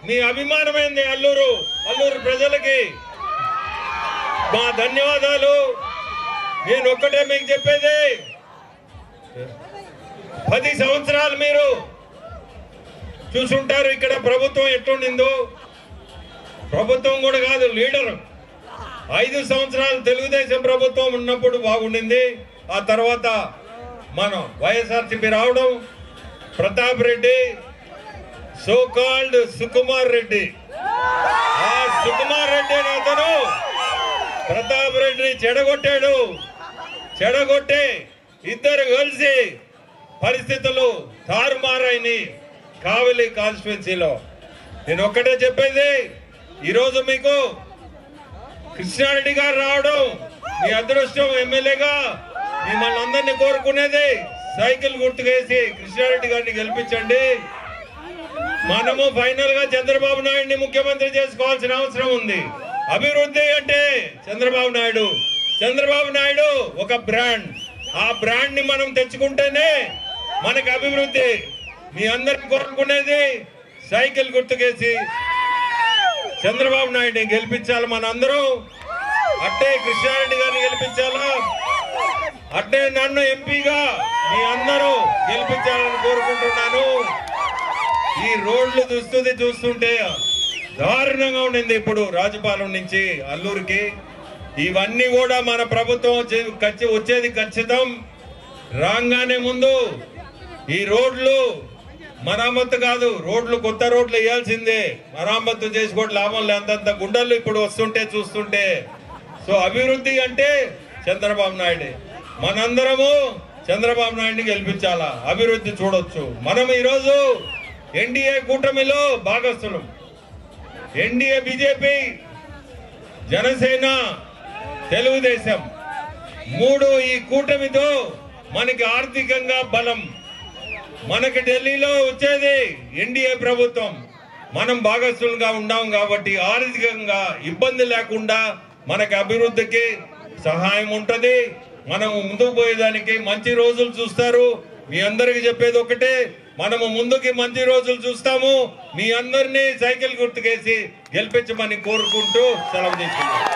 మీ అభిమానమైంది అల్లూరు ప్రజలకి మా ధన్యవాదాలు. నేను ఒక్కటే మీకు చెప్పేది, 10 సంవత్సరాలు మీరు చూసుంటారు ఇక్కడ ప్రభుత్వం ఎట్లుండిందో. ప్రభుత్వం కూడా కాదు, లీడర్ 5 సంవత్సరాలు తెలుగుదేశం ప్రభుత్వం ఉన్నప్పుడు బాగుండింది. ఆ తర్వాత మనం వైఎస్ఆర్సీపీ రావడం, ప్రతాప్ రెడ్డి సో కాల్డ్ సుకుమార్ రెడ్డి, ఆ సుకుమార్ రెడ్డి అతను ప్రతాప్ రెడ్డిని చెడగొట్టి ఇద్దరు కలిసి పరిస్థితులు తారుమారైని కావలి కాన్స్టిట్యున్సీలో. నేను ఒక్కటే చెప్పేది, ఈరోజు మీకు కృష్ణారెడ్డి గారు రావడం మీ అదృష్టం. ఎమ్మెల్యేగా మిమ్మల్ని అందరినీ కోరుకునేది సైకిల్ గుర్తుకేసి కృష్ణారెడ్డి గారిని గెలిపించండి. మనము ఫైనల్ గా చంద్రబాబు నాయుడిని ముఖ్యమంత్రి చేసుకోవాల్సిన అవసరం ఉంది. అభివృద్ధి అంటే చంద్రబాబు నాయుడు ఒక బ్రాండ్. ఆ బ్రాండ్ ని మనం తెచ్చుకుంటేనే మనకి అభివృద్ధి. మీ అందరికి కోరుకునేది సైకిల్ గుర్తుకేసి చంద్రబాబు నాయుడిని గెలిపించాలి మనందరం. అట్టే కృష్ణారెడ్డి గారిని గెలిపించాలా, అట్టే నన్ను ఎంపీగా మీ అందరూ గెలిపించాలని కోరుకుంటున్నాను. ఈ రోడ్లు దుస్థితి చూస్తుంటే దారుణంగా ఉండింది. ఇప్పుడు రాజపాలెం నుంచి అల్లూరికి ఇవన్నీ కూడా మన ప్రభుత్వం వచ్చేది ఖచ్చితం. రాగానే ముందు ఈ రోడ్లు మరామత్తు కాదు, రోడ్లు కొత్త రోడ్లు వేయాల్సిందే. మరామత్తు చేసుకోవడం లాభం లేదంత గుండెలు ఇప్పుడు వస్తుంటే చూస్తుంటే. సో అభివృద్ధి అంటే చంద్రబాబు నాయుడు. మనందరము చంద్రబాబు నాయుడిని గెలిపించాలా, అభివృద్ధి చూడొచ్చు. మనం ఈరోజు ఎన్డీఏ కూటమిలో భాగస్థులం. ఎన్డీఏ బీజేపీ, జనసేన, తెలుగుదేశం 3 ఈ కూటమితో మనకి ఆర్థికంగా బలం. మనకి ఢిల్లీలో వచ్చేది ఎన్డీఏ ప్రభుత్వం. మనం భాగస్థులుగా ఉన్నాం కాబట్టి ఆర్థికంగా ఇబ్బంది లేకుండా మనకి అభివృద్ధికి సహాయం ఉంటది. మనం ముందుకు పోయేదానికి మంచి రోజులు చూస్తారు. మీ అందరికి చెప్పేది ఒకటే, మనము ముందుకి మంచి రోజులు చూస్తాము. మీ అందరినీ సైకిల్ గుర్తుకేసి గెలిపించమని కోరుకుంటూ సెలవు తీసుకుంటాం.